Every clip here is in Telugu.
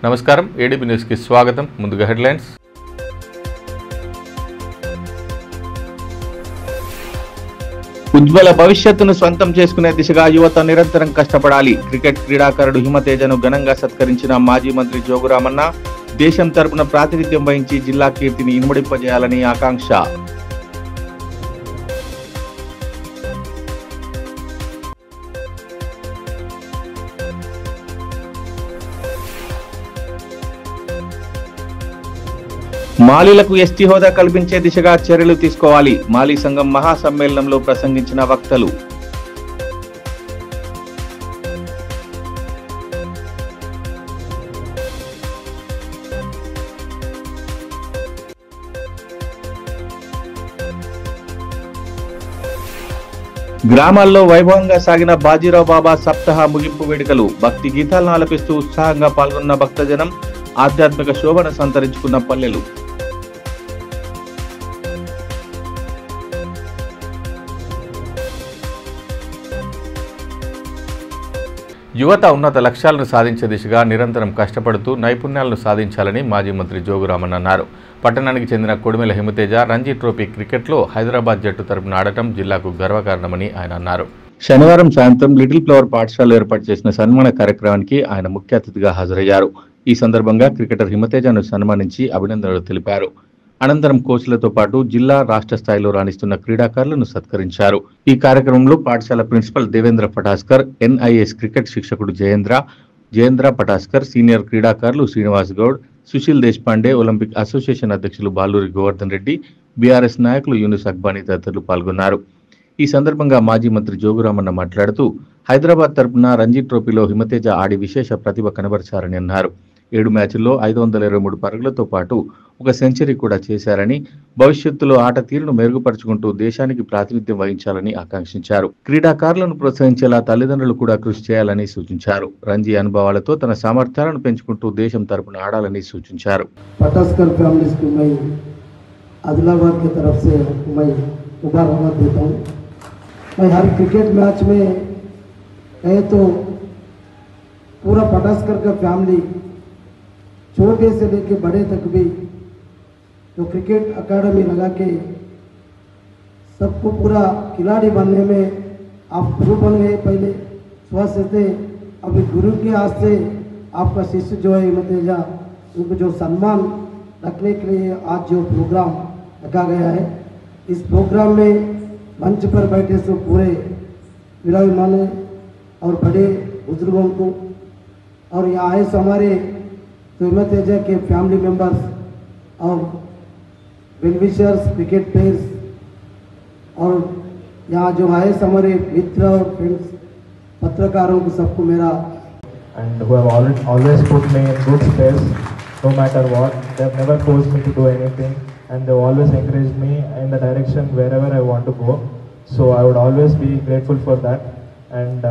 నమస్కారం, ఏడీబీ న్యూస్ కి స్వాగతం. ముందుగా హెడ్లైన్స్. ఉజ్వల భవిష్యత్తును స్వంతం చేసుకునే దిశగా యువత నిరంతరం కష్టపడాలి. క్రికెట్ క్రీడాకారుడు హిమతేజను ఘనంగా సత్కరించిన మాజీ మంత్రి జోగురామన్న. దేశం తరపున ప్రాతినిధ్యం వహించి జిల్లా కీర్తిని ఇనుమడింపజేయాలని ఆకాంక్ష. మాలీలకు ఎస్టీ హోదా కల్పించే దిశగా చర్యలు తీసుకోవాలి. మాలీ సంఘం మహాసమ్మేళనంలో ప్రసంగించిన వక్తలు. గ్రామాల్లో వైభవంగా సాగిన బాజీరావు బాబా సప్తాహ ముగింపు వేడుకలు. భక్తి గీతాలను ఆలపిస్తూ ఉత్సాహంగా పాల్గొన్న భక్తజనం. ఆధ్యాత్మిక శోభను సంతరించుకున్న పల్లెలు. యువత ఉన్నత లక్ష్యాలను సాధించే దిశగా నిరంతరం కష్టపడుతూ నైపుణ్యాలను సాధించాలని మాజీ మంత్రి జోగురామన్ అన్నారు. పట్టణానికి చెందిన కొడిమెల హిమతేజ రంజీ ట్రోఫీ క్రికెట్లో హైదరాబాద్ జట్టు తరపున ఆడటం జిల్లాకు గర్వకారణమని ఆయన అన్నారు. శనివారం సాయంత్రం లిటిల్ ఫ్లవర్ పాఠశాలలో ఏర్పాటు చేసిన సన్మాన కార్యక్రమానికి ఆయన ముఖ్య అతిథిగా హాజరయ్యారు. ఈ సందర్భంగా క్రికెటర్ హిమతేజను సన్మానించి అభినందనలు తెలిపారు. అనంతరం కోచ్లతో పాటు జిల్లా రాష్ట్ర స్థాయిలో రాణిస్తున్న క్రీడాకారులను సత్కరించారు. ఈ కార్యక్రమంలో పాఠశాల principal Devendra Pataskar, NIS cricket శిక్షకుడు జయేంద్ర పటాస్కర్, సీనియర్ క్రీడాకారులు శ్రీనివాస్ గౌడ్, సుశీల్ దేశపాండే, ఒలింపిక్ అసోసియేషన్ అధ్యక్షులు బాలూరి గోవర్ధన్ రెడ్డి, బీఆర్ఎస్ నాయకులు యూనుస్ అక్బానీ తదితరులు పాల్గొన్నారు. ఈ సందర్భంగా మాజీ మంత్రి జోగురామన్న మాట్లాడుతూ హైదరాబాద్ తరపున రంజీ ట్రోఫీలో హిమతేజ ఆడి విశేష ప్రతిభ కనబరిచారని అన్నారు. 7 మ్యాచ్ల్లో 523 పరుగులతో పాటు ఒక సెంచరీ కూడా చేశారని, భవిష్యత్తులో ఆట తీరును మెరుగుపరుచుకుంటూ దేశానికి ప్రాతినిధ్యం వహించాలని ఆకాంక్షించారు. క్రీడాకారులను ప్రోత్సహించేలా తల్లిదండ్రులు కూడా కృషి చేయాలని సూచించారు. రంజీ అనుభవాలతో తన సామర్థ్యాలను పెంచుకుంటూ దేశం తరపున ఆడాలని సూచించారు. पटास्कर फैमिलीज को मैं आदिलाबाद की तरफ से मैं मुबारकबाद देता हूँ. मैं हर क्रिकेट मैच में कहे तो पूरा पटास्कर का फैमिली छोटे से लेके बड़े तक भी जो क्रिकेट अकेडमी लगा के सबको पूरा खिलाड़ी बनने में आप गुरु बन गए. पहले स्वस्थ थे, अभी गुरु के हाथ से आपका शिष्य जो है हिमतेजा, उनको जो सम्मान रखने के लिए आज जो प्रोग्राम रखा गया है, इस प्रोग्राम में मंच पर बैठे सो पूरे विराजमान और बड़े बुजुर्गों को और यहाँ आए सो हमारे तो हिमतेजा के फैमिली मेंबर्स और वेलविशर्स, क्रिकेट प्लेयर्स और यहाँ जो आए हमारे मित्र और फ्रेंड्स, पत्रकारों को सबको मेरा and who have always put me in good space no matter what. They have never forced me to do anything and they have always encouraged me in the direction wherever I want to go. So I would always be grateful for that, and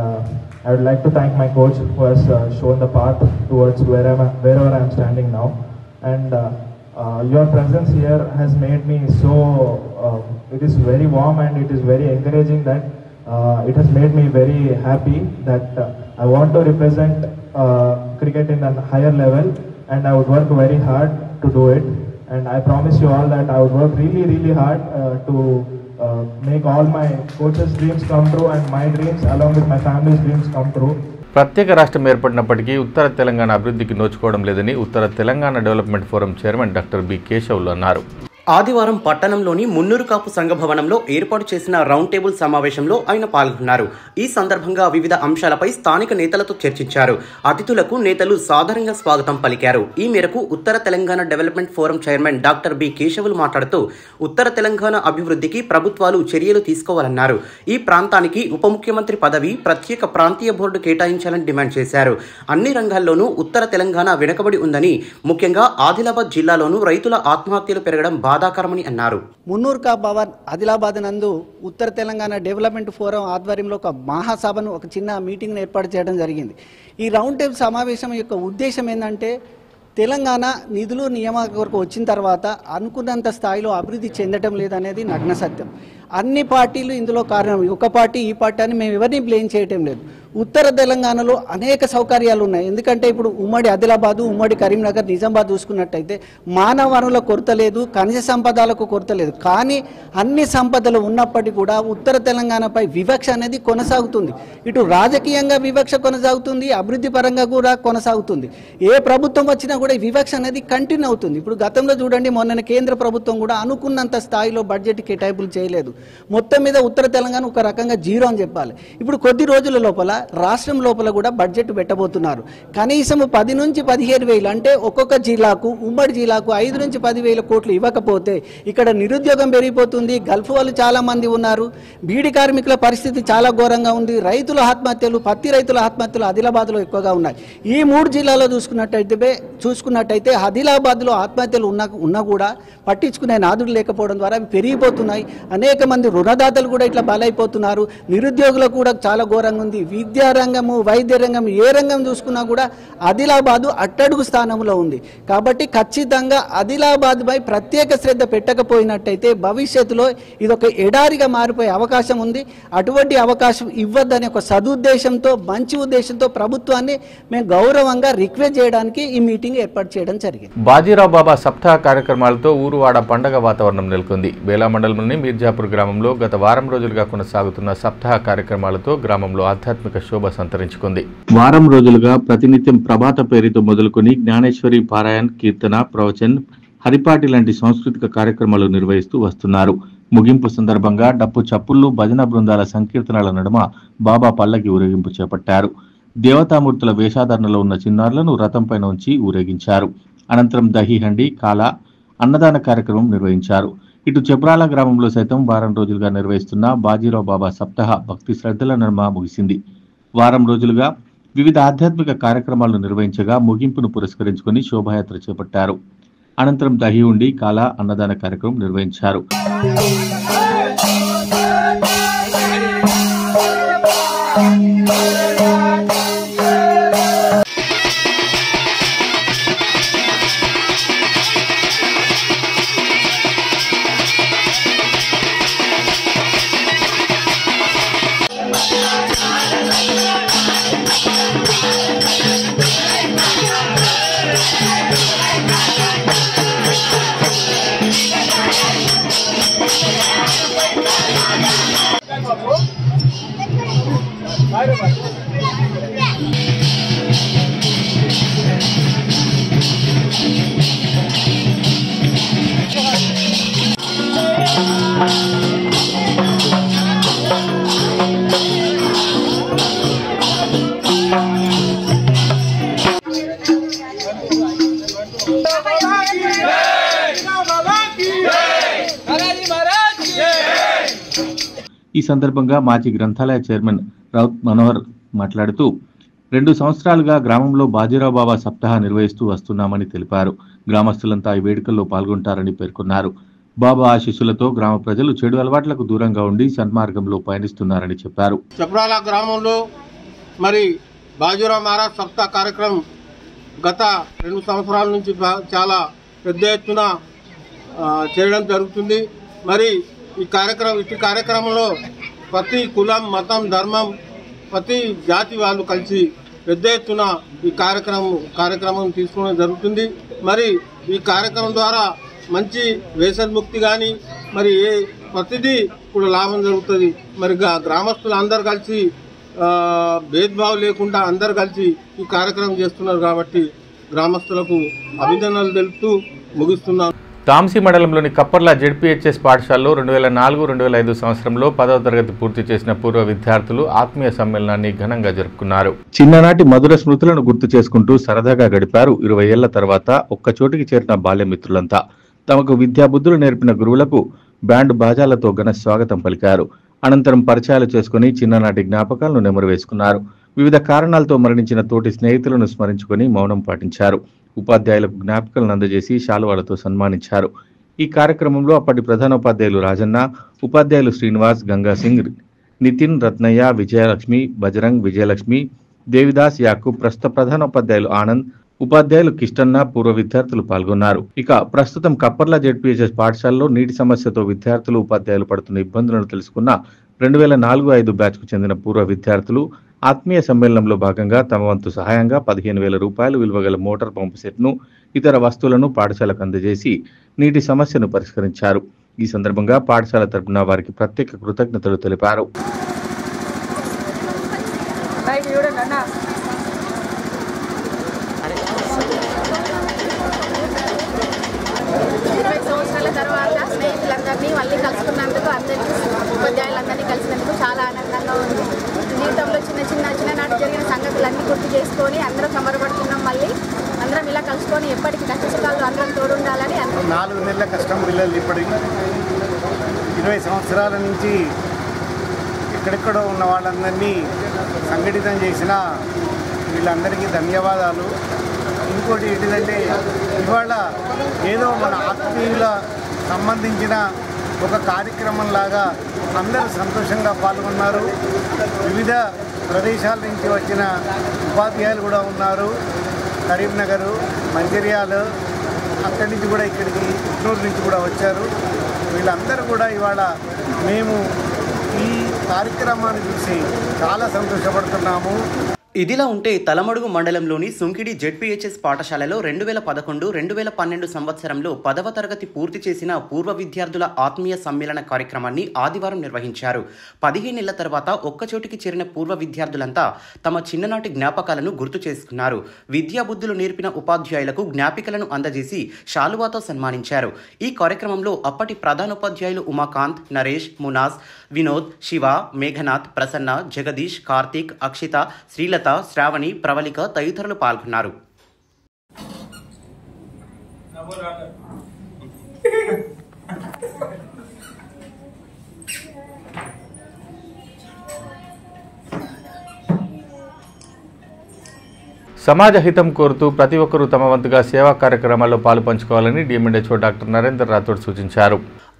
I would like to thank my coach who has shown the path towards wherever I am standing now. And your presence here has made me so, it is very warm and it is very encouraging that it has made me very happy that I want to represent cricket in a higher level, and I would work very hard to do it. And I promise you all that I would work really hard to make all my coaches' dreams come true and my dreams along with my family's dreams come true. ప్రత్యేక రాష్ట్రం ఏర్పడినప్పటికీ ఉత్తర తెలంగాణ అభివృద్ధికి నోచుకోవడం లేదని ఉత్తర Telangana development forum chairman doctor B Keshavulu అన్నారు. ఆదివారం పట్టణంలోని మున్నూరు కాపు సంఘ భవనంలో ఏర్పాటు చేసిన రౌండ్ టేబుల్ సమావేశంలో ఆయన పాల్గొన్నారు. ఈ సందర్భంగా వివిధ అంశాలపై స్థానిక నేతలతో చర్చించారు. అతిథులకు నేతలు సాదరంగా స్వాగతం పలికారు. ఈ మేరకు ఉత్తర Telangana development forum chairman doctor B Keshavulu మాట్లాడుతూ ఉత్తర తెలంగాణ అభివృద్ధికి ప్రభుత్వాలు చర్యలు తీసుకోవాలన్నారు. ఈ ప్రాంతానికి ఉప ముఖ్యమంత్రి పదవి, ప్రత్యేక ప్రాంతీయ బోర్డు కేటాయించాలని డిమాండ్ చేశారు. అన్ని రంగాల్లోనూ ఉత్తర తెలంగాణ వెనుకబడి ఉందని, ముఖ్యంగా ఆదిలాబాద్ జిల్లాలోనూ రైతుల ఆత్మహత్యలు పెరగడం బాధాకరమని అన్నారు. మున్నూరు కా భవన్ ఆదిలాబాద్ నందు ఉత్తర తెలంగాణ డెవలప్మెంట్ ఫోరం ఆధ్వర్యంలో ఒక మహాసభను, ఒక చిన్న మీటింగ్ను ఏర్పాటు చేయడం జరిగింది. ఈ రౌండ్ టేబుల్ సమావేశం యొక్క ఉద్దేశం ఏంటంటే తెలంగాణ నిధులు నియామక వరకు వచ్చిన తర్వాత అనుకున్నంత స్థాయిలో అభివృద్ధి చెందడం లేదనేది నగ్న సత్యం. అన్ని పార్టీలు ఇందులో కారణం. ఒక పార్టీ ఈ పార్టీ అని మేము ఎవరిని బ్లేమ్ చేయటం లేదు. ఉత్తర తెలంగాణలో అనేక సౌకర్యాలు ఉన్నాయి. ఎందుకంటే ఇప్పుడు ఉమ్మడి ఆదిలాబాదు, ఉమ్మడి కరీంనగర్, నిజామాబాద్ చూసుకున్నట్టయితే మానవ వనరుల కొరత లేదు, ఖనిజ సంపదలకు కొరత లేదు. కానీ అన్ని సంపదలు ఉన్నప్పటికీ కూడా ఉత్తర తెలంగాణపై వివక్ష అనేది కొనసాగుతుంది. ఇటు రాజకీయంగా వివక్ష కొనసాగుతుంది, అభివృద్ధి పరంగా కూడా కొనసాగుతుంది. ఏ ప్రభుత్వం వచ్చినా కూడా ఈ వివక్ష అనేది కంటిన్యూ అవుతుంది. ఇప్పుడు గతంలో చూడండి, మొన్న కేంద్ర ప్రభుత్వం కూడా అనుకున్నంత స్థాయిలో బడ్జెట్ కేటాయింపులు చేయలేదు. మొత్తం మీద ఉత్తర తెలంగాణ ఒక రకంగా జీరో అని చెప్పాలి. ఇప్పుడు కొద్ది రోజుల లోపల రాష్ట్రం లోపల కూడా బడ్జెట్ పెట్టబోతున్నారు. కనీసం 10 నుంచి 15 వేలు, అంటే ఒక్కొక్క జిల్లాకు, ఉమ్మడి జిల్లాకు 5 నుంచి 10 వేల కోట్లు ఇవ్వకపోతే ఇక్కడ నిరుద్యోగం పెరిగిపోతుంది. గల్ఫ్ వాళ్ళు చాలా మంది ఉన్నారు. బీడి కార్మికుల పరిస్థితి చాలా ఘోరంగా ఉంది. రైతుల ఆత్మహత్యలు, పత్తి రైతుల ఆత్మహత్యలు ఆదిలాబాద్లో ఎక్కువగా ఉన్నాయి. ఈ 3 జిల్లాలో చూసుకున్నట్టయితే ఆదిలాబాద్లో ఆత్మహత్యలు ఉన్నా కూడా పట్టించుకునే నాదుడు లేకపోవడం ద్వారా అవి పెరిగిపోతున్నాయి. అనేక మంది రుణదాతలు కూడా ఇట్లా బలైపోతున్నారు. నిరుద్యోగులకు కూడా చాలా ఘోరంగా ఉంది. విద్యా రంగము, వైద్య రంగం, ఏ రంగం చూసుకున్నా కూడా ఆదిలాబాదు అట్టడుగు స్థానంలో ఉంది. కాబట్టి ఖచ్చితంగా ఆదిలాబాద్పై ప్రత్యేక శ్రద్ధ పెట్టకపోయినట్టయితే భవిష్యత్తులో ఇదొక ఎడారిగా మారిపోయే అవకాశం ఉంది. అటువంటి అవకాశం ఇవ్వద్దనే ఒక సదుద్దేశంతో, మంచి ఉద్దేశంతో ప్రభుత్వాన్ని మేము గౌరవంగా రిక్వెస్ట్ చేయడానికి ఈ మీటింగ్ ఏర్పాటు చేయడం జరిగింది. బాజీరావు బాబా సప్తాహ కార్యక్రమాలతో ఊరువాడ పండగ వాతావరణం నెలకొంది. బేలా మండలంలోని మీర్జాపూర్ గ్రామంలో గత వారం రోజులుగా కొనసాగుతున్న సప్తాహ కార్యక్రమాలతో గ్రామంలో ఆధ్యాత్మిక శోభ సంతరించుకుంది. వారం రోజులుగా ప్రతినిత్యం ప్రభాత పేరుతో మొదలుకొని జ్ఞానేశ్వరి పారాయణ్, కీర్తన, ప్రవచన్, హరిపాటి లాంటి సాంస్కృతిక కార్యక్రమాలు నిర్వహిస్తూ వస్తున్నారు. ముగింపు సందర్భంగా డప్పు చప్పుళ్లు, భజన బృందాల సంకీర్తనల నడుమ బాబా పల్లకి ఊరేగింపు చేపట్టారు. దేవతామూర్తుల వేషాధరణలో ఉన్న చిన్నారులను రథంపైన ఉంచి ఊరేగించారు. అనంతరం దహీహండి, కాల, అన్నదాన కార్యక్రమం నిర్వహించారు. ఇటు చెబ్రాల గ్రామంలో సైతం వారం రోజులుగా నిర్వహిస్తున్న బాజీరావు బాబా సప్తాహ భక్తి శ్రద్ధల నడుమ ముగిసింది. వారం రోజులుగా వివిధ ఆధ్యాత్మిక కార్యక్రమాలను నిర్వహించగా ముగింపును పురస్కరించుకొని శోభాయాత్ర చేపట్టారు. అనంతరం దహీ ఉండి, కాల, అన్నదాన కార్యక్రమం నిర్వహించారు. ఈ సందర్భంగా మాజీ గ్రంథాలయ చైర్మన్ రౌత్ మనోహర్ మాట్లాడుతూ 2 సంవత్సరాలుగా గ్రామంలో బాజీరావు బాబా సప్తాహ నిర్వహిస్తూ వస్తున్నామని తెలిపారు. గ్రామస్తులంతా ఈ వేడుకల్లో పాల్గొంటారని పేర్కొన్నారు. బాబా ఆశీస్సులతో గ్రామ ప్రజలు చెడు అలవాట్లకు దూరంగా ఉండి సన్మార్గంలో పయనిస్తున్నారని చెప్పారు. చెబ్రాల గ్రామంలో మరి బాజీరావు మహారాజ్ సప్తాహ కార్యక్రమం గత 2 సంవత్సరాల నుంచి చాలా పెద్ద ఎత్తున చేయడం జరుగుతుంది. మరి ఈ కార్యక్రమంలో ప్రతి కులం, మతం, ధర్మం, ప్రతి జాతి వాళ్ళు కలిసి పెద్ద ఎత్తున ఈ కార్యక్రమం తీసుకోవడం జరుగుతుంది. మరి ఈ కార్యక్రమం ద్వారా మంచి వ్యసనముక్తి కానీ మరి ప్రతిదీ కూడా లాభం జరుగుతుంది. మరి గ్రామస్తులు అందరు కలిసి భేదభావం లేకుండా అందరు కలిసి ఈ కార్యక్రమం చేస్తున్నారు కాబట్టి గ్రామస్తులకు అభినందనలు తెలుపుతూ ముగిస్తున్నాను. తాంసీ మండలంలోని కప్పర్ల జెడ్పీహెచ్ఎస్ పాఠశాలలో 2004-2005 సంవత్సరంలో 10వ తరగతి పూర్తి చేసిన పూర్వ విద్యార్థులు ఆత్మీయ సమ్మేళనాన్ని ఘనంగా జరుపుకున్నారు. చిన్ననాటి మధుర స్మృతులను గుర్తు చేసుకుంటూ సరదాగా గడిపారు. 20 ఏళ్ల తర్వాత ఒక్కచోటికి చేరిన బాల్యమిత్రులంతా తమకు విద్యాబుద్ధులు నేర్పిన గురువులకు బ్యాండ్ బాజాలతో ఘన స్వాగతం పలికారు. అనంతరం పరిచయాలు చేసుకుని చిన్ననాటి జ్ఞాపకాలను నెమరు వేసుకున్నారు. వివిధ కారణాలతో మరణించిన తోటి స్నేహితులను స్మరించుకుని మౌనం పాటించారు. ఉపాధ్యాయులకు జ్ఞాపకాలను అందజేసి శాలువాలతో సన్మానించారు. ఈ కార్యక్రమంలో అప్పటి ప్రధానోపాధ్యాయులు రాజన్న, ఉపాధ్యాయులు శ్రీనివాస్, గంగాసింగ్, నితిన్, రత్నయ్య, విజయలక్ష్మి, బజరంగ్, విజయలక్ష్మి, దేవిదాస్, యాకూబ్, ప్రస్తుత ప్రధానోపాధ్యాయులు ఆనంద్, ఉపాధ్యాయులు కిష్టన్న, పూర్వ విద్యార్థులు పాల్గొన్నారు. ఇక ప్రస్తుతం కప్పర్ల జెడ్పీహెచ్ఎస్ పాఠశాలలో నీటి సమస్యతో విద్యార్థులు, ఉపాధ్యాయులు పడుతున్న ఇబ్బందులను తెలుసుకున్న 2004-05 బ్యాచ్కు చెందిన పూర్వ విద్యార్థులు ఆత్మీయ సమ్మేళనంలో భాగంగా తమ వంతు సహాయంగా 15,000 రూపాయలు విలువ గల మోటార్ పంపు సెట్ను ఇతర వస్తువులను పాఠశాలకు అందజేసి నీటి సమస్యను పరిష్కరించారు. ఈ సందర్భంగా పాఠశాల తరపున వారికి ప్రత్యేక కృతజ్ఞతలు తెలిపారు. తర్వాత స్నేహితులందరినీ మళ్ళీ కలుసుకున్నందుకు అందరికీ ఉపాధ్యాయులందరినీ కలిసినందుకు చాలా ఆనందంగా ఉంది. జీవితంలో చిన్ననాటి జరిగిన సంగతులన్నీ గుర్తు చేసుకొని అందరూ సంబరపడుతున్నాం. మళ్ళీ అందరం ఇలా కలుసుకొని ఎప్పటికీ కష్టసుఖాలు అందరం తోడుండాలని 4 నెలల కష్టం పిల్లలు ఇప్పటికి 20 సంవత్సరాల నుంచి ఎక్కడెక్కడో ఉన్న వాళ్ళందరినీ సంఘటితం చేసిన వీళ్ళందరికీ ధన్యవాదాలు. ఇంకోటి ఏంటిదంటే ఇవాళ ఏదో మన ఆత్మీయుల సంబంధించిన ఒక కార్యక్రమంలాగా అందరూ సంతోషంగా పాల్గొన్నారు. వివిధ ప్రదేశాల నుంచి వచ్చిన ఉపాధ్యాయులు కూడా ఉన్నారు. కరీంనగర్, మంచిర్యాల అక్కడి నుంచి కూడా ఇక్కడికి గుంటూరు నుంచి కూడా వచ్చారు. వీళ్ళందరూ కూడా ఇవాళ మేము ఈ కార్యక్రమాన్ని చూసి చాలా సంతోషపడుతున్నాము. ఇదిలా ఉంటే తలమడుగు మండలంలోని సుంకిడి జెడ్పీహెచ్ఎస్ పాఠశాలలో 2011-2012 సంవత్సరంలో 10వ తరగతి పూర్తి చేసిన పూర్వ విద్యార్థుల ఆత్మీయ సమ్మేళన కార్యక్రమాన్ని ఆదివారం నిర్వహించారు. 15 ఏళ్ల తర్వాత ఒక్కచోటికి చేరిన పూర్వ విద్యార్థులంతా తమ చిన్ననాటి జ్ఞాపకాలను గుర్తు చేసుకున్నారు. విద్యాబుద్ధులు నేర్పిన ఉపాధ్యాయులకు జ్ఞాపికలను అందజేసి శాలువాతో సన్మానించారు. ఈ కార్యక్రమంలో అప్పటి ప్రధానోపాధ్యాయులు ఉమాకాంత్, నరేష్, మునాజ్, వినోద్, శివ, మేఘనాథ్, ప్రసన్న, జగదీష్, కార్తీక్, అక్షిత, శ్రీలత, శ్రావణి, ప్రవళిక తదితరులు పాల్గొన్నారు. సమాజ హితం కోరుతూ ప్రతి ఒక్కరూ తమ వంతుగా సేవా కార్యక్రమాల్లో పాలుపంచుకోవాలని డిఎంఎండ్హెచ్ఓ డాక్టర్ నరేందర్ రాథోడ్ సూచించారు.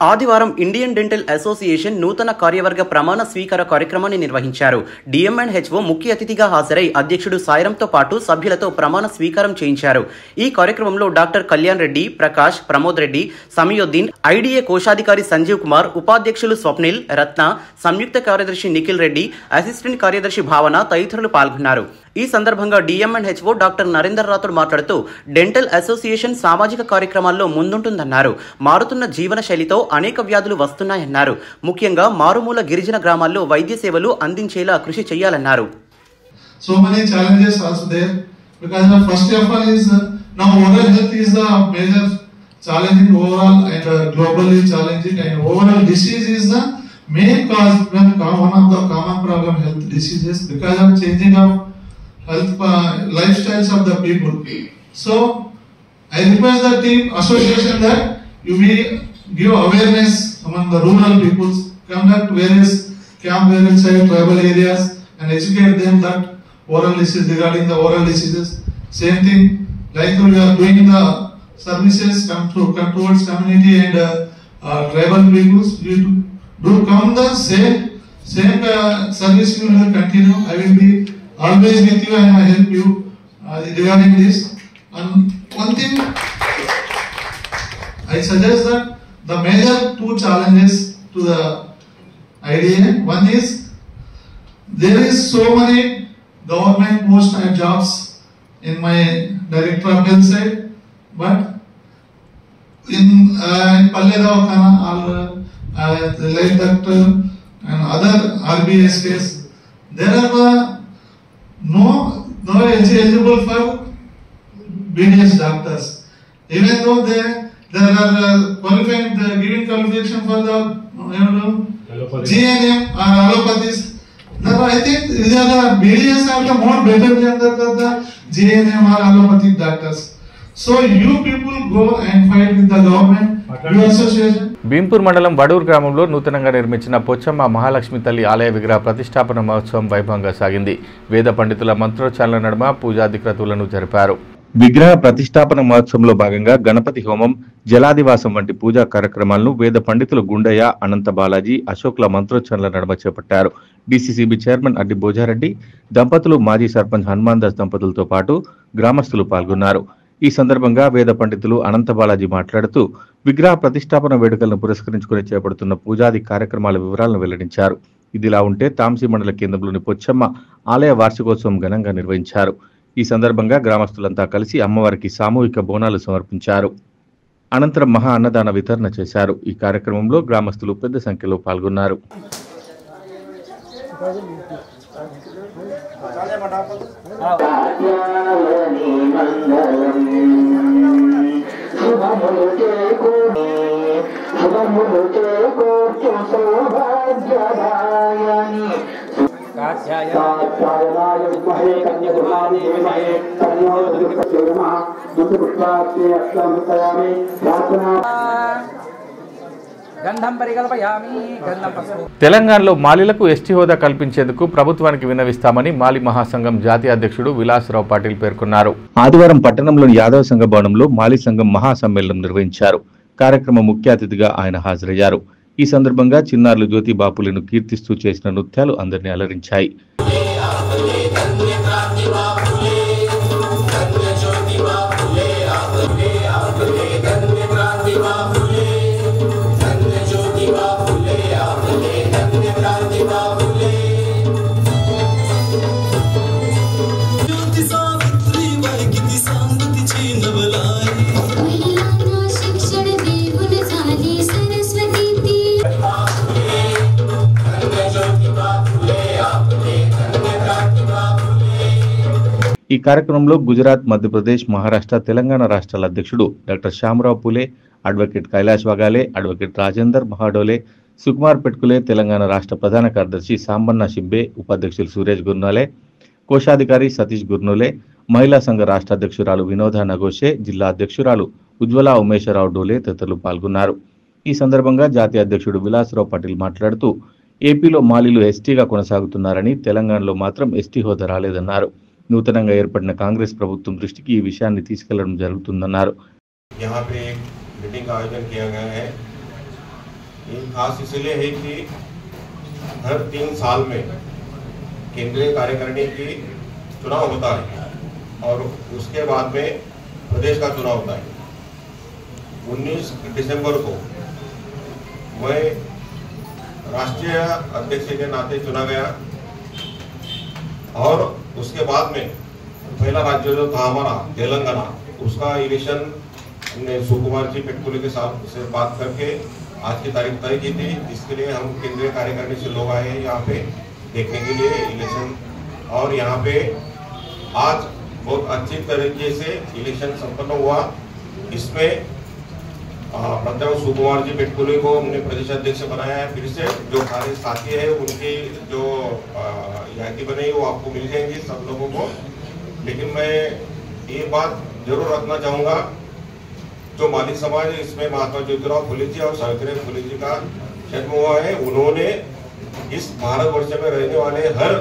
ఆదివారం ఇండియన్ డెంటల్ అసోసియేషన్ నూతన కార్యవర్గ ప్రమాణ స్వీకార కార్యక్రమాన్ని నిర్వహించారు. డిఎంఎండ్హెచ్ఓ ముఖ్య అతిథిగా హాజరై అధ్యక్షుడు సాయిరంతో పాటు సభ్యులతో ప్రమాణ స్వీకారం చేయించారు. ఈ కార్యక్రమంలో డాక్టర్ కళ్యాణ్ రెడ్డి, ప్రకాష్, ప్రమోద్ రెడ్డి, సమయోద్దీన్, ఐడిఏ కోశాధికారి సంజీవ్ కుమార్, ఉపాధ్యక్షులు స్వప్నిల్, రత్న, సంయుక్త కార్యదర్శి నిఖిల్ రెడ్డి, అసిస్టెంట్ కార్యదర్శి భావన తదితరులు పాల్గొన్నారు. ఈ సందర్భంగా డిఎంఎండ్హెచ్ఓ డాక్టర్ నరేందర్ రాథోడ్ మాట్లాడుతూ డెంటల్ అసోసియేషన్ సామాజిక కార్యక్రమాల్లో ముందుంటుందన్నారు. మారుతున్న జీవన శైలితో అనేక వ్యాధులు వస్తున్నాయన్నారు. ముఖ్యంగా మారుమూల గిరిజన గ్రామాల్లో వైద్య సేవలు అందించేలా కృషి చేయాలన్నారు. So many challenges also there because the first of all is now oral health is the major challenging overall and globally challenging, and overall disease is the main cause when one of the common problem health diseases because of changing of health lifestyles of the people. So I request the team association that you may give awareness among the rural peoples, conduct various camp various tribal areas and educate them that oral disease regarding the oral diseases. Same thing like we are doing the services come towards community and tribal peoples. You do come the same service you will continue. I will be always with you and I help you regarding this. And one thing I suggest that the major 2 challenges to the IDA. One is there is so many government post and jobs in my director of health side, but in Palledavakana or like that and other RBSKs, there are no eligible for BDS doctors, even though there are qualified giving qualification for the GNM or allopathies. Now I think these are the BDS are the more better than the GNM or allopathic doctors. So you people go and fight with the government, your association. Bheempur మండలం వడూరు గ్రామంలో నూతనంగా నిర్మించిన పొచ్చమ్మ మహాలక్ష్మి తల్లి ఆలయ విగ్రహ ప్రతిష్టాపన మహోత్సవం వైభవంగా సాగింది. వేద పండితుల మంత్రోచ్చారణ నడుమ పూజాధిక్రతులను జరిపారు. విగ్రహ ప్రతిష్టాపన మహోత్సవంలో భాగంగా గణపతి హోమం, జలాదివాసం వంటి పూజా కార్యక్రమాలను వేద పండితులు గుండయ్య, అనంత బాలాజీ, అశోక్ల మంత్రోచ్చారణల నడుమ చేపట్టారు. డీసీసీబీ చైర్మన్ అడ్డి భోజారెడ్డి దంపతులు, మాజీ సర్పంచ్ హనుమాన్ దాస్ దంపతులతో పాటు గ్రామస్తులు పాల్గొన్నారు. ఈ సందర్భంగా వేద పండితులు అనంత బాలాజీ మాట్లాడుతూ విగ్రహ ప్రతిష్టాపన వేడుకలను పురస్కరించుకుని చేపడుతున్న పూజాది కార్యక్రమాల వివరాలను వెల్లడించారు. ఇదిలా ఉంటే తాంసీ మండల కేంద్రంలోని పొచ్చమ్మ ఆలయ వార్షికోత్సవం ఘనంగా నిర్వహించారు. ఈ సందర్భంగా గ్రామస్తులంతా కలిసి అమ్మవారికి సామూహిక బోనాలు సమర్పించారు. అనంతరం మహా అన్నదాన వితరణ చేశారు. ఈ కార్యక్రమంలో గ్రామస్తులు పెద్ద సంఖ్యలో పాల్గొన్నారు. తెలంగాణలో మాలిలకు ఎస్టీ హోదా కల్పించేందుకు ప్రభుత్వానికి విన్నవిస్తామని మాలి మహాసంఘం జాతీయ అధ్యక్షుడు విలాసరావు పాటిల్ పేర్కొన్నారు. ఆదివారం పట్టణంలోని యాదవ సంఘ భవనంలో మాలి సంఘం మహాసమ్మేళనం నిర్వహించారు. కార్యక్రమం ముఖ్య అతిథిగా ఆయన హాజరయ్యారు. ఈ సందర్భంగా చిన్నారులు జ్యోతి బాపులను కీర్తిస్తూ చేసిన నృత్యాలు అందరినీ అలరించాయి. ఈ కార్యక్రమంలో గుజరాత్, మధ్యప్రదేశ్, మహారాష్ట్ర, తెలంగాణ రాష్ట్రాల అధ్యక్షుడు డాక్టర్ శ్యామరావు పూలే, అడ్వకేట్ కైలాష్ వగాలే, అడ్వకేట్ రాజేందర్ మహాడోలే, సుకుమార్ పెట్కులే, తెలంగాణ రాష్ట్ర ప్రధాన కార్యదర్శి సాంబన్న షిబ్బే, ఉపాధ్యక్షులు సురేష్ గుర్నాలే, కోశాధికారి సతీష్ గుర్నులే, మహిళా సంఘ రాష్ట్ర అధ్యక్షురాలు వినోద నగోషే, జిల్లా అధ్యక్షురాలు ఉజ్వల ఉమేశ్వరరావు డోలే తదితరులు పాల్గొన్నారు. ఈ సందర్భంగా జాతీయ అధ్యక్షుడు విలాసరావు పాటిల్ మాట్లాడుతూ ఏపీలో మాలీలు ఎస్టీగా కొనసాగుతున్నారని, తెలంగాణలో మాత్రం ఎస్టీ హోదా రాలేదన్నారు. నూతనంగా ఏర్పడిన కాంగ్రెస్ ప్రభుత్వం దృష్టికి ఈ విషయాన్ని తీసుకెళ్లడం జరుగుతుందన్నారు. यहाँ पे मीटिंग का आयोजन किया गया है। ये खास इसलिए है कि हर 3 साल में केंद्रीय कार्यकारिणी की चुनाव होता है और उसके बाद में प्रदेश का चुनाव होता है। 19 दिसंबर को मैं राष्ट्रीय अध्यक्ष के नाते चुना गया और उसके बाद में पहला राज्य जो था हमारा तेलंगाना, उसका इलेक्शन हमने सुकुमार जी पेटकुले के साथ से बात करके आज की तारीख तय की थी। इसके लिए हम केंद्रीय कार्यकारिणी से लोग आए हैं यहाँ पे देखने के लिए इलेक्शन, और यहाँ पे आज बहुत अच्छी तरीके से इलेक्शन संपन्न हुआ। इसमें प्रथम सुकुमार जी पेटकुले को हमने प्रदेश अध्यक्ष बनाया है। फिर से जो सारे साथी है उनकी जो यहाँ की बनी वो आपको मिल जाएंगी सब लोगों को। लेकिन मैं ये बात जरूर रखना चाहूँगा, जो माली समाज इसमें महात्मा ज्योतिराव फुले जी और सावित्रीबाई फुले जी का जन्म हुआ है। उन्होंने इस भारतवर्ष में रहने वाले हर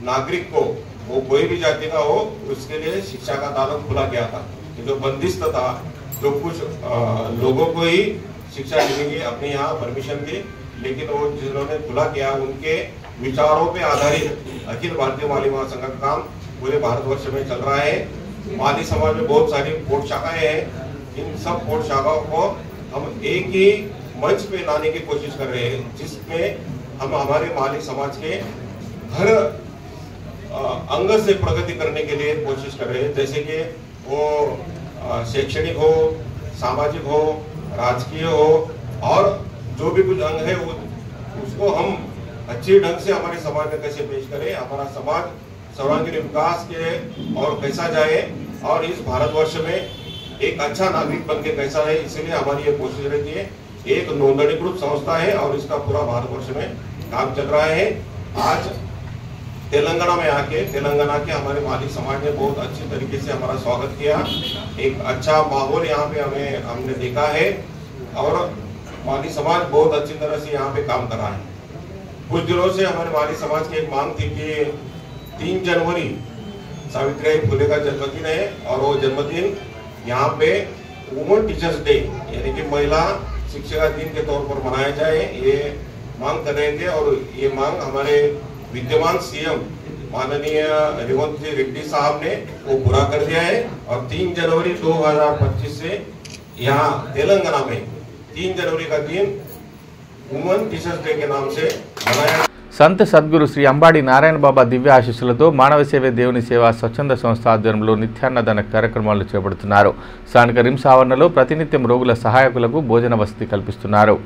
नागरिक को, वो कोई भी जाति का हो, उसके लिए शिक्षा का दालन खुला किया था। जो बंदिस्त था, जो कुछ लोगों को ही शिक्षा देने की अपने यहाँ परमिशन दी, लेकिन वो जिन्होंने खुला किया उनके विचारों पे आधारित अखिल भारतीय माली महासंघ का काम पूरे भारतवर्ष में चल रहा है। माली समाज में बहुत सारी कोट शाखाएं हैं। इन सब कोट शाखाओं को हम एक ही मंच पे लाने की कोशिश कर रहे हैं, जिसमें हम हमारे माली समाज के हर अंग से प्रगति करने के लिए कोशिश कर रहे हैं। जैसे कि वो शैक्षणिक हो, सामाजिक हो, राजकीय हो, और जो भी कुछ अंग है उसको हम अच्छे ढंग से हमारे समाज में कैसे पेश करें, हमारा समाज सर्वांगीण विकास के और कैसा जाए, और इस भारतवर्ष में एक अच्छा नागरिक बन के कैसा है, इसलिए हमारी ये कोशिश रहती है। एक नोंदणीकृत संस्था है और इसका पूरा भारतवर्ष में काम चल रहा है। आज तेलंगाना में आके तेलंगाना के हमारे माली समाज ने बहुत अच्छी तरीके से हमारा स्वागत किया। एक अच्छा माहौल यहाँ पे हमने देखा है और माली समाज बहुत अच्छी तरह से यहाँ पे काम कर रहा है। कुछ दिनों से हमारे माली समाज की एक मांग थी कि 3 जनवरी सावित्रीबाई फुले का जन्मदिन है और वो जन्मदिन यहाँ पे वुमेन टीचर्स डे यानी कि महिला शिक्षिका दिन के तौर पर मनाया जाए, ये मांग कर रहे थे। और ये मांग हमारे विद्यमान सीएम माननीय रेवंत रेड्डी साहब ने वो पूरा कर दिया है और 3 जनवरी 2025 से यहाँ तेलंगाना में 3 जनवरी का दिन वुमेन टीचर्स डे के नाम से मनाया। సంత్ సద్గురు శ్రీ అంబాడి నారాయణ బాబా దివ్య ఆశీస్సులతో మానవ సేవే దేవుని సేవ స్వచ్ఛంద సంస్థ ఆధ్వర్యంలో నిత్యాన్నదాన కార్యక్రమాలు చేపడుతున్నారు. స్థానిక రిమ్స్ ఆవరణలో ప్రతినిత్యం రోగుల సహాయకులకు భోజన వసతి కల్పిస్తున్నారు.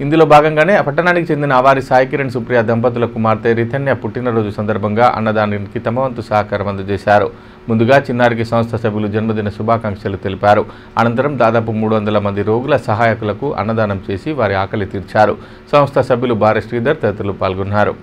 ఇందులో భాగంగానే పట్టణానికి చెందిన అవారి సాయి కిరణ్ సుప్రియ దంపతుల కుమార్తె రితన్య పుట్టినరోజు సందర్భంగా అన్నదానానికి తమ వంతు సహకారం అందజేశారు. ముందుగా చిన్నారికి సంస్థ సభ్యులు జన్మదిన శుభాకాంక్షలు తెలిపారు. అనంతరం దాదాపు 300 మంది రోగుల సహాయకులకు అన్నదానం చేసి వారి ఆకలి తీర్చారు. సంస్థ సభ్యులు బారె శ్రీధర్ తదితరులు పాల్గొన్నారు.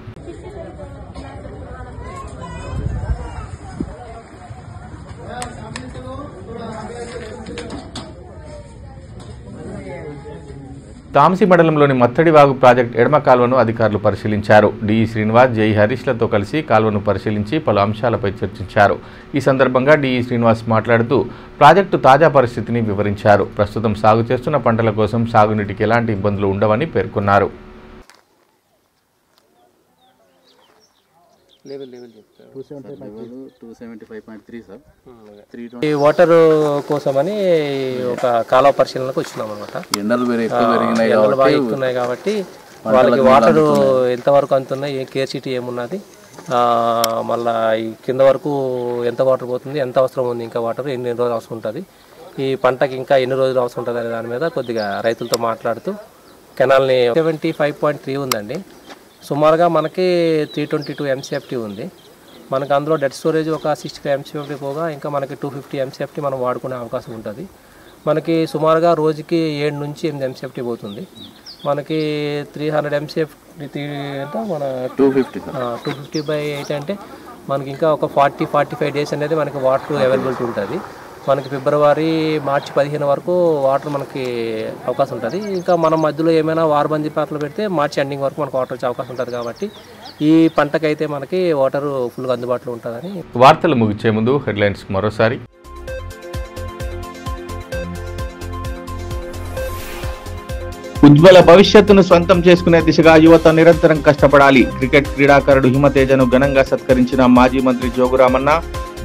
తాంసి మండలంలోని మత్తడివాగు ప్రాజెక్టు ఎడమ కాల్వను అధికారులు పరిశీలించారు. డిఈ శ్రీనివాస్, జై హరీష్లతో కలిసి కాల్వను పరిశీలించి పలు అంశాలపై చర్చించారు. ఈ సందర్భంగా డిఈ శ్రీనివాస్ మాట్లాడుతూ ప్రాజెక్టు తాజా పరిస్థితిని వివరించారు. ప్రస్తుతం సాగు చేస్తున్న పంటల కోసం సాగునీటికి ఎలాంటి ఇబ్బందులు ఉండవని పేర్కొన్నారు. వాటర్ కోసమని ఒక కాలువ పరిశీలనకు వచ్చినాం అనమాట. ఎండలు బాగా ఎక్కుతున్నాయి కాబట్టి వాళ్ళకి వాటర్ ఎంతవరకు అందుతున్నాయి, ఏ కేర్ సిటీ ఏమున్నది, మళ్ళీ ఈ కింద వరకు ఎంత వాటర్ పోతుంది, ఎంత అవసరం ఉంది, ఇంకా వాటర్ ఎన్ని రోజులు అవసరం ఉంటుంది, ఈ పంటకి ఇంకా ఎన్ని రోజులు అవసరం ఉంటుంది అనే దాని మీద కొద్దిగా రైతులతో మాట్లాడుతూ కెనాల్ని 75.3 ఉందండి. సుమారుగా మనకి 322 MCFT ఉంది. మనకు అందులో డెడ్ స్టోరేజ్ ఒక 65 MCFT పోగా ఇంకా మనకి 250 MCFT మనం వాడుకునే అవకాశం ఉంటుంది. మనకి సుమారుగా రోజుకి 7 నుంచి 8 MCFT పోతుంది. మనకి 300 MCFT అంటే మన 250/8 అంటే మనకి ఇంకా ఒక 40-45 డేస్ అనేది మనకి వాటర్ అవైలబిలిటీ ఉంటుంది. మనకి ఫిబ్రవరి మార్చి 15 వరకు వాటర్ మనకి అవకాశం ఉంటుంది. ఇంకా మనం మధ్యలో ఏమైనా వారబందీ పాటలు పెడితే మార్చి ఎండింగ్ వరకు మనకు వాటర్ వచ్చే అవకాశం ఉంటుంది. కాబట్టి ఈ పంటకైతే మనకి వాటర్ ఫుల్గా అందుబాటులో ఉంటుందని. వార్తలు ముగించే ముందు హెడ్లైన్స్ మరోసారి. ఉజ్వల భవిష్యత్తును స్వంతం చేసుకునే దిశగా యువత నిరంతరం కష్టపడాలి. క్రికెట్ క్రీడాకారుడు హిమతేజను ఘనంగా సత్కరించిన మాజీ మంత్రి జోగురామన్న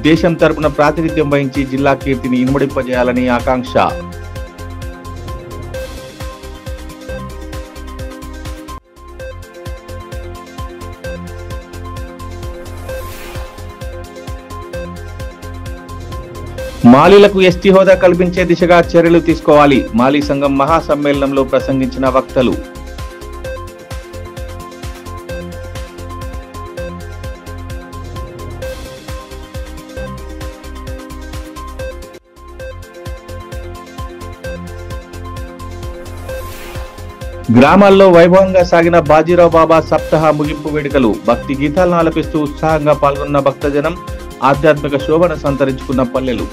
దేశం తరపున ప్రాతినిధ్యం వహించి జిల్లా కీర్తిని ఇనుమడింపజేయాలని ఆకాంక్ష. మాలీలకు ఎస్టీ హోదా కల్పించే దిశగా చర్యలు తీసుకోవాలి. మాలీ సంఘం మహాసమ్మేళనంలో ప్రసంగించిన వక్తలు. గ్రామాల్లో వైభవంగా సాగిన బాజీరావు బాబా సప్తాహ ముగింపు వేడుకలు. భక్తి గీతాలను ఆలపిస్తూ ఉత్సాహంగా పాల్గొన్న భక్తజనం. ఆధ్యాత్మిక శోభను సంతరించుకున్న పల్లెలు.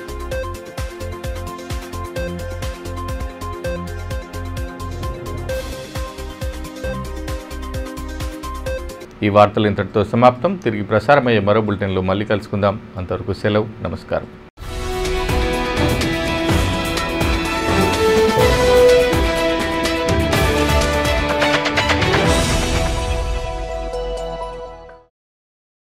ఈ వార్తలు ఇంతటితో సమాప్తం. తిరిగి ప్రసారమయ్యే మరో బులెటిన్లో మళ్ళీ కలుసుకుందాం. అంతవరకు సెలవు. నమస్కారం.